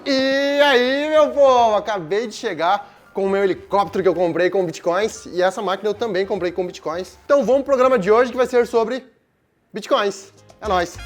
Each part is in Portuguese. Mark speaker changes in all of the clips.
Speaker 1: E aí, meu povo, acabei de chegar com o meu helicóptero que eu comprei com bitcoins e essa máquina eu também comprei com bitcoins. Então vamos pro programa de hoje que vai ser sobre bitcoins. É nóis!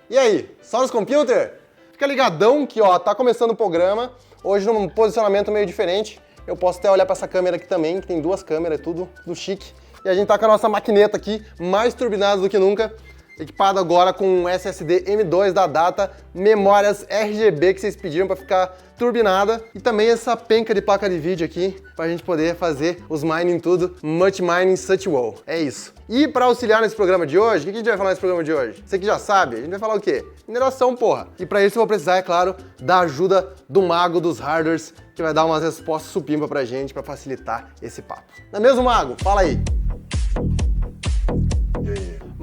Speaker 1: E aí, só nos computer? Fica ligadão que ó, tá começando o programa, hoje num posicionamento meio diferente. Eu posso até olhar para essa câmera aqui também, que tem duas câmeras, tudo chique. E a gente tá com a nossa maquineta aqui, mais turbinada do que nunca, equipado agora com um SSD M2 da Data, memórias RGB que vocês pediram para ficar turbinada e também essa penca de placa de vídeo aqui para a gente poder fazer os mining tudo, much mining such wow. É isso. E para auxiliar nesse programa de hoje, o que a gente vai falar nesse programa de hoje? Você que já sabe, a gente vai falar o quê? Mineração, porra. E para isso eu vou precisar, é claro, da ajuda do mago dos hardwares, que vai dar umas respostas supimpa pra gente para facilitar esse papo. Não é mesmo, mago? Fala aí.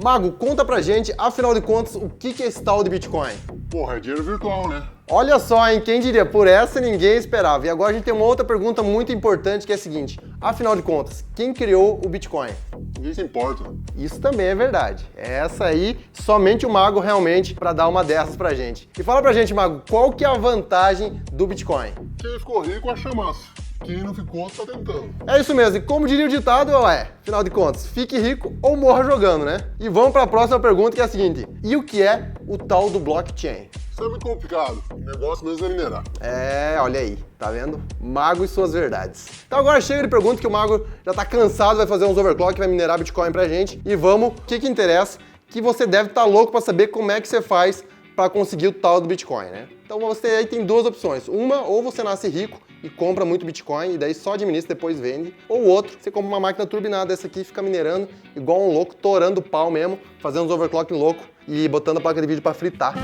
Speaker 1: Mago, conta pra gente, afinal de contas, o que é esse tal de Bitcoin?
Speaker 2: Porra, é dinheiro virtual, né?
Speaker 1: Olha só, hein? Quem diria? Por essa ninguém esperava. E agora a gente tem uma outra pergunta muito importante que é a seguinte. Afinal de contas, quem criou o Bitcoin?
Speaker 2: Ninguém se importa.
Speaker 1: Isso também é verdade. Essa aí, somente o Mago realmente pra dar uma dessas pra gente. E fala pra gente, Mago, qual que é a vantagem do Bitcoin?
Speaker 2: Quem ficou rico acha massa. Quem não ficou, tá tentando.
Speaker 1: É isso mesmo, e como diria o ditado, afinal de contas, fique rico ou morra jogando, né? E vamos para a próxima pergunta, que é a seguinte: e o que é o tal do blockchain?
Speaker 2: Isso é muito complicado. O negócio mesmo é minerar.
Speaker 1: É, olha aí, tá vendo? Mago e suas verdades. Então agora chega de pergunta que o Mago já tá cansado, vai fazer uns overclock, vai minerar Bitcoin pra gente. E vamos, o que interessa, que você deve estar louco para saber como é que você faz para conseguir o tal do Bitcoin, né? Então você aí tem duas opções. Uma, ou você nasce rico e compra muito Bitcoin e daí só administra e depois vende. Ou outro, você compra uma máquina turbinada dessa aqui e fica minerando igual um louco, torando o pau mesmo, fazendo uns overclock louco e botando a placa de vídeo para fritar.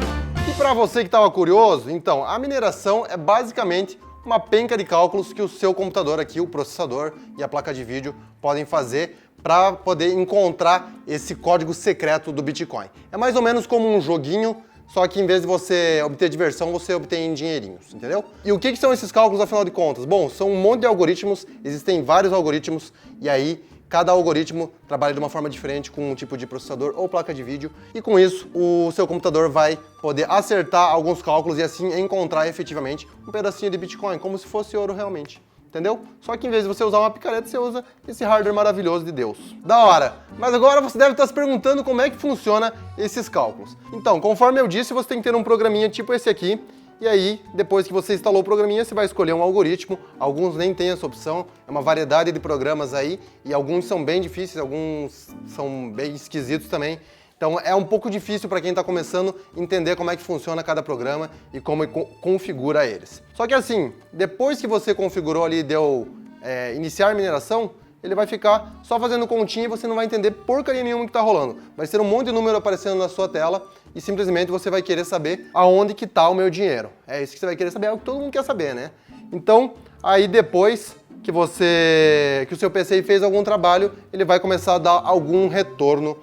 Speaker 1: E para você que estava curioso, então, a mineração é basicamente uma penca de cálculos que o seu computador aqui, o processador e a placa de vídeo podem fazer para poder encontrar esse código secreto do Bitcoin. É mais ou menos como um joguinho, só que em vez de você obter diversão, você obtém dinheirinhos, entendeu? E o que são esses cálculos, afinal de contas? Bom, são um monte de algoritmos, existem vários algoritmos, e aí cada algoritmo trabalha de uma forma diferente com um tipo de processador ou placa de vídeo, e com isso o seu computador vai poder acertar alguns cálculos e assim encontrar efetivamente um pedacinho de Bitcoin, como se fosse ouro realmente. Entendeu? Só que em vez de você usar uma picareta, você usa esse hardware maravilhoso de Deus. Da hora! Mas agora você deve estar se perguntando como é que funciona esses cálculos. Então, conforme eu disse, você tem que ter um programinha tipo esse aqui, e aí, depois que você instalou o programinha, você vai escolher um algoritmo. Alguns nem têm essa opção, é uma variedade de programas aí, e alguns são bem difíceis, alguns são bem esquisitos também. Então é um pouco difícil para quem está começando entender como é que funciona cada programa e como configura eles. Só que assim, depois que você configurou ali e deu iniciar mineração, ele vai ficar só fazendo continha e você não vai entender porcaria nenhuma que está rolando. Vai ser um monte de número aparecendo na sua tela e simplesmente você vai querer saber aonde que está o meu dinheiro. É isso que você vai querer saber, é o que todo mundo quer saber, né? Então, aí depois que o seu PC fez algum trabalho, ele vai começar a dar algum retorno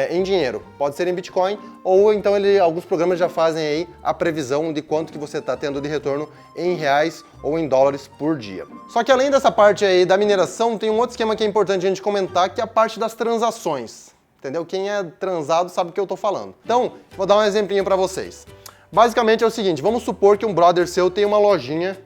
Speaker 1: em dinheiro. Pode ser em Bitcoin ou então alguns programas já fazem aí a previsão de quanto que você está tendo de retorno em reais ou em dólares por dia. Só que além dessa parte aí da mineração, tem um outro esquema que é importante a gente comentar, que é a parte das transações. Entendeu? Quem é transado sabe o que eu estou falando. Então, vou dar um exemplinho para vocês. Basicamente é o seguinte, vamos supor que um brother seu tem uma lojinha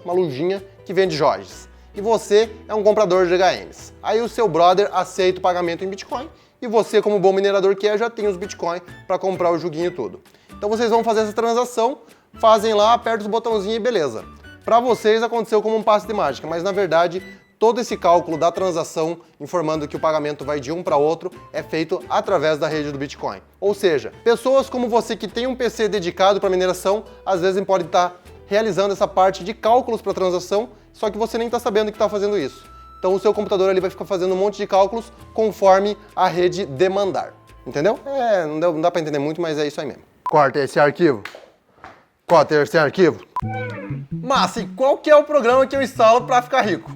Speaker 1: que vende joias. E você é um comprador de HMs. Aí o seu brother aceita o pagamento em Bitcoin e você, como bom minerador que é, já tem os Bitcoin para comprar o joguinho e tudo. Então vocês vão fazer essa transação, fazem lá, apertam os botãozinhos e beleza. Para vocês aconteceu como um passe de mágica, mas na verdade todo esse cálculo da transação, informando que o pagamento vai de um para outro, é feito através da rede do Bitcoin. Ou seja, pessoas como você que tem um PC dedicado para mineração, às vezes podem estar realizando essa parte de cálculos para transação, só que você nem está sabendo que está fazendo isso. Então o seu computador ali vai ficar fazendo um monte de cálculos conforme a rede demandar. Entendeu? Não dá para entender muito, mas é isso aí mesmo. Corta esse arquivo. Corta esse arquivo. Massa, e qual que é o programa que eu instalo para ficar rico?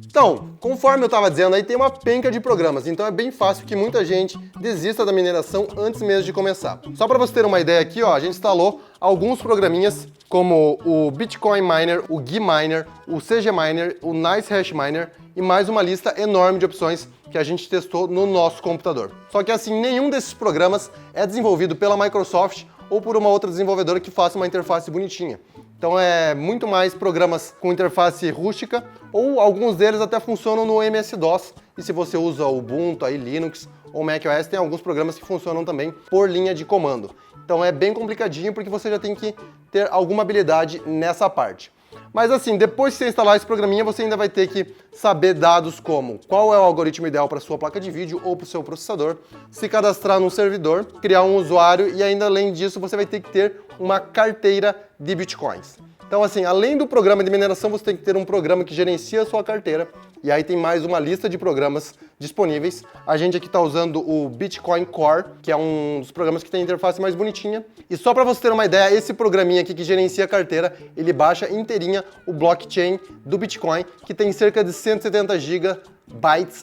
Speaker 1: Então, conforme eu estava dizendo, aí tem uma penca de programas, então é bem fácil que muita gente desista da mineração antes mesmo de começar. Só para você ter uma ideia aqui, ó, a gente instalou alguns programinhas como o Bitcoin Miner, o Gui Miner, o CG Miner, o Nice Hash Miner e mais uma lista enorme de opções que a gente testou no nosso computador. Só que assim, nenhum desses programas é desenvolvido pela Microsoft ou por uma outra desenvolvedora que faça uma interface bonitinha. Então é muito mais programas com interface rústica, ou alguns deles até funcionam no MS-DOS. E se você usa Ubuntu, aí, Linux ou macOS, tem alguns programas que funcionam também por linha de comando. Então é bem complicadinho porque você já tem que ter alguma habilidade nessa parte. Mas assim, depois que você instalar esse programinha, você ainda vai ter que saber dados como qual é o algoritmo ideal para sua placa de vídeo ou para o seu processador, se cadastrar num servidor, criar um usuário e ainda além disso você vai ter que ter uma carteira de bitcoins. Então assim, além do programa de mineração, você tem que ter um programa que gerencia a sua carteira e aí tem mais uma lista de programas disponíveis. A gente aqui está usando o Bitcoin Core, que é um dos programas que tem a interface mais bonitinha. E só para você ter uma ideia, esse programinha aqui que gerencia a carteira, ele baixa inteirinha o blockchain do Bitcoin, que tem cerca de 170 GB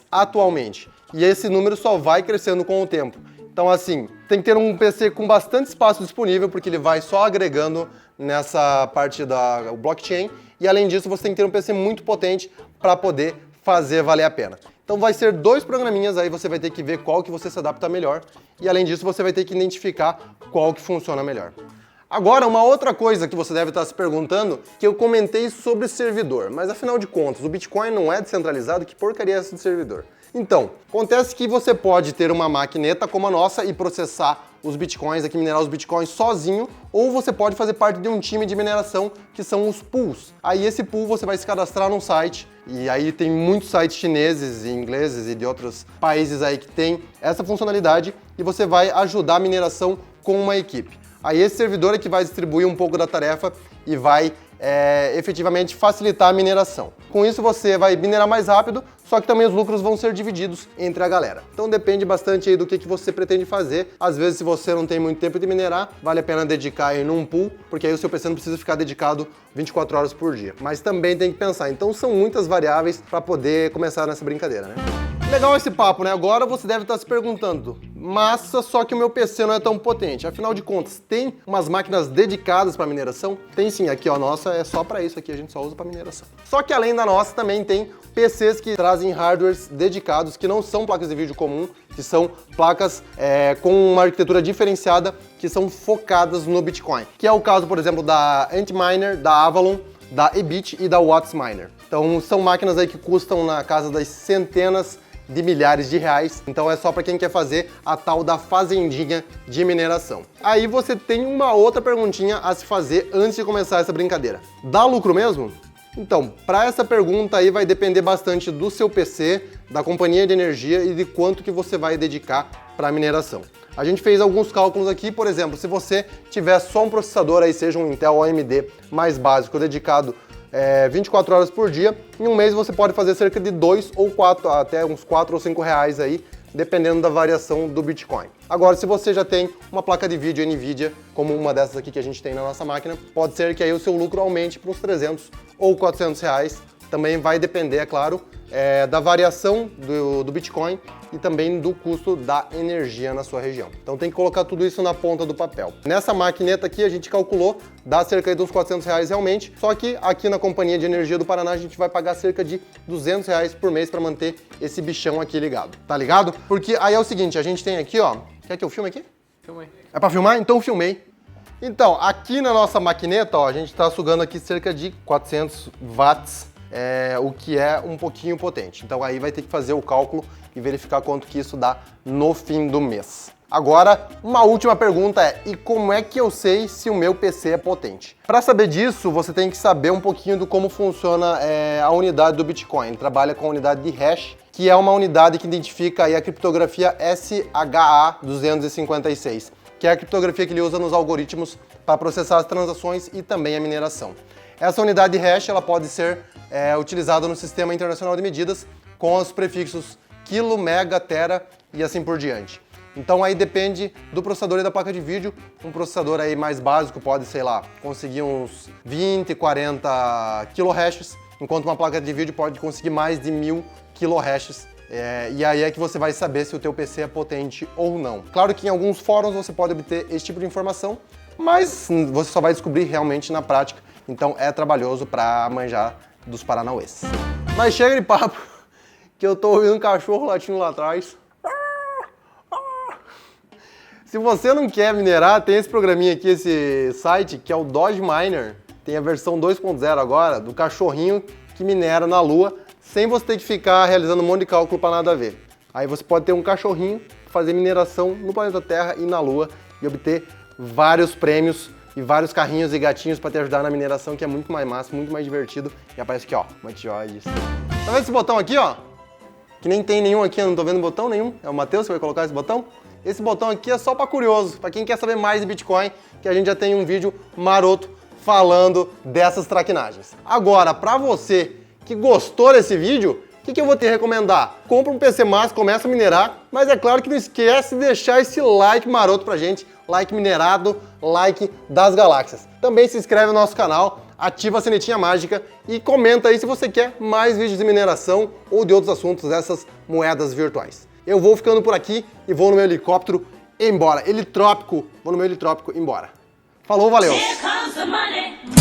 Speaker 1: atualmente. E esse número só vai crescendo com o tempo. Então assim, tem que ter um PC com bastante espaço disponível, porque ele vai só agregando nessa parte da blockchain. E além disso, você tem que ter um PC muito potente para poder fazer valer a pena. Então vai ser 2 programinhas, aí você vai ter que ver qual que você se adapta melhor. E além disso, você vai ter que identificar qual que funciona melhor. Agora, uma outra coisa que você deve estar se perguntando, que eu comentei sobre servidor, mas afinal de contas, o Bitcoin não é descentralizado, que porcaria é essa de servidor? Então, acontece que você pode ter uma maquineta como a nossa e processar os bitcoins, aqui minerar os bitcoins sozinho, ou você pode fazer parte de um time de mineração que são os pools. Aí esse pool você vai se cadastrar num site, e aí tem muitos sites chineses e ingleses e de outros países aí que tem essa funcionalidade, e você vai ajudar a mineração com uma equipe. Aí esse servidor é que vai distribuir um pouco da tarefa e vai efetivamente facilitar a mineração. Com isso você vai minerar mais rápido, só que também os lucros vão ser divididos entre a galera. Então depende bastante aí do que você pretende fazer. Às vezes, se você não tem muito tempo de minerar, vale a pena dedicar aí num pool, porque aí o seu PC não precisa ficar dedicado 24 horas por dia. Mas também tem que pensar, então são muitas variáveis para poder começar nessa brincadeira, né? Legal esse papo, né? Agora você deve estar se perguntando, massa, só que o meu PC não é tão potente. Afinal de contas, tem umas máquinas dedicadas para mineração? Tem sim, aqui ó, a nossa é só para isso aqui, a gente só usa para mineração. Só que além da nossa também tem PCs que trazem hardwares dedicados, que não são placas de vídeo comum, que são placas com uma arquitetura diferenciada, que são focadas no Bitcoin. Que é o caso, por exemplo, da Antminer, da Avalon, da Ebit e da WhatsMiner. Então são máquinas aí que custam na casa das centenas de milhares de reais, então é só para quem quer fazer a tal da fazendinha de mineração. Aí você tem uma outra perguntinha a se fazer antes de começar essa brincadeira. Dá lucro mesmo? Então, para essa pergunta aí vai depender bastante do seu PC, da companhia de energia e de quanto que você vai dedicar para a mineração. A gente fez alguns cálculos aqui, por exemplo, se você tiver só um processador aí, seja um Intel ou AMD mais básico, dedicado 24 horas por dia, em um mês você pode fazer cerca de 2 ou 4, até uns 4 ou 5 reais aí, dependendo da variação do Bitcoin. Agora, se você já tem uma placa de vídeo NVIDIA, como uma dessas aqui que a gente tem na nossa máquina, pode ser que aí o seu lucro aumente para uns 300 ou 400 reais. Também vai depender, é claro, da variação do Bitcoin e também do custo da energia na sua região. Então tem que colocar tudo isso na ponta do papel. Nessa maquineta aqui a gente calculou, dá cerca de uns 400 reais realmente, só que aqui na Companhia de Energia do Paraná a gente vai pagar cerca de 200 reais por mês para manter esse bichão aqui ligado. Tá ligado? Porque aí é o seguinte, a gente tem aqui, ó, quer que eu filme aqui?
Speaker 3: Filma aí.
Speaker 1: É para filmar? Então filmei. Então, aqui na nossa maquineta, ó, a gente está sugando aqui cerca de 400 watts, o que é um pouquinho potente. Então aí vai ter que fazer o cálculo e verificar quanto que isso dá no fim do mês. Agora, uma última pergunta e como é que eu sei se o meu PC é potente? Para saber disso, você tem que saber um pouquinho do como funciona a unidade do Bitcoin. Ele trabalha com a unidade de hash, que é uma unidade que identifica aí a criptografia SHA-256, que é a criptografia que ele usa nos algoritmos para processar as transações e também a mineração. Essa unidade de hash ela pode ser utilizada no Sistema Internacional de Medidas com os prefixos quilo, mega, tera e assim por diante. Então aí depende do processador e da placa de vídeo. Um processador aí mais básico pode, sei lá, conseguir uns 20, 40 kHz, enquanto uma placa de vídeo pode conseguir mais de 1000 kHz. E aí é que você vai saber se o teu PC é potente ou não. Claro que em alguns fóruns você pode obter esse tipo de informação, mas você só vai descobrir realmente na prática. Então é trabalhoso para manjar dos paranauês. Mas chega de papo, que eu tô ouvindo um cachorro latindo lá atrás. Se você não quer minerar, tem esse programinha aqui, esse site, que é o Doge Miner. Tem a versão 2.0 agora, do cachorrinho que minera na Lua, sem você ter que ficar realizando um monte de cálculo para nada a ver. Aí você pode ter um cachorrinho, fazer mineração no planeta Terra e na Lua e obter vários prêmios e vários carrinhos e gatinhos para te ajudar na mineração, que é muito mais massa, muito mais divertido. E aparece aqui, ó, Matiodes. Tá vendo esse botão aqui, ó? Que nem tem nenhum aqui, eu não tô vendo botão nenhum. É o Matheus que vai colocar esse botão? Esse botão aqui é só para curioso, para quem quer saber mais de Bitcoin, que a gente já tem um vídeo maroto falando dessas traquinagens. Agora, para você que gostou desse vídeo, o que eu vou te recomendar? Compra um PC massa, começa a minerar, mas é claro que não esquece de deixar esse like maroto pra gente, like minerado, like das galáxias. Também se inscreve no nosso canal, ativa a sinetinha mágica e comenta aí se você quer mais vídeos de mineração ou de outros assuntos dessas moedas virtuais. Eu vou ficando por aqui e vou no meu helicóptero embora. Helitrópico, vou no meu helitrópico embora. Falou, valeu!
Speaker 3: Here comes the money.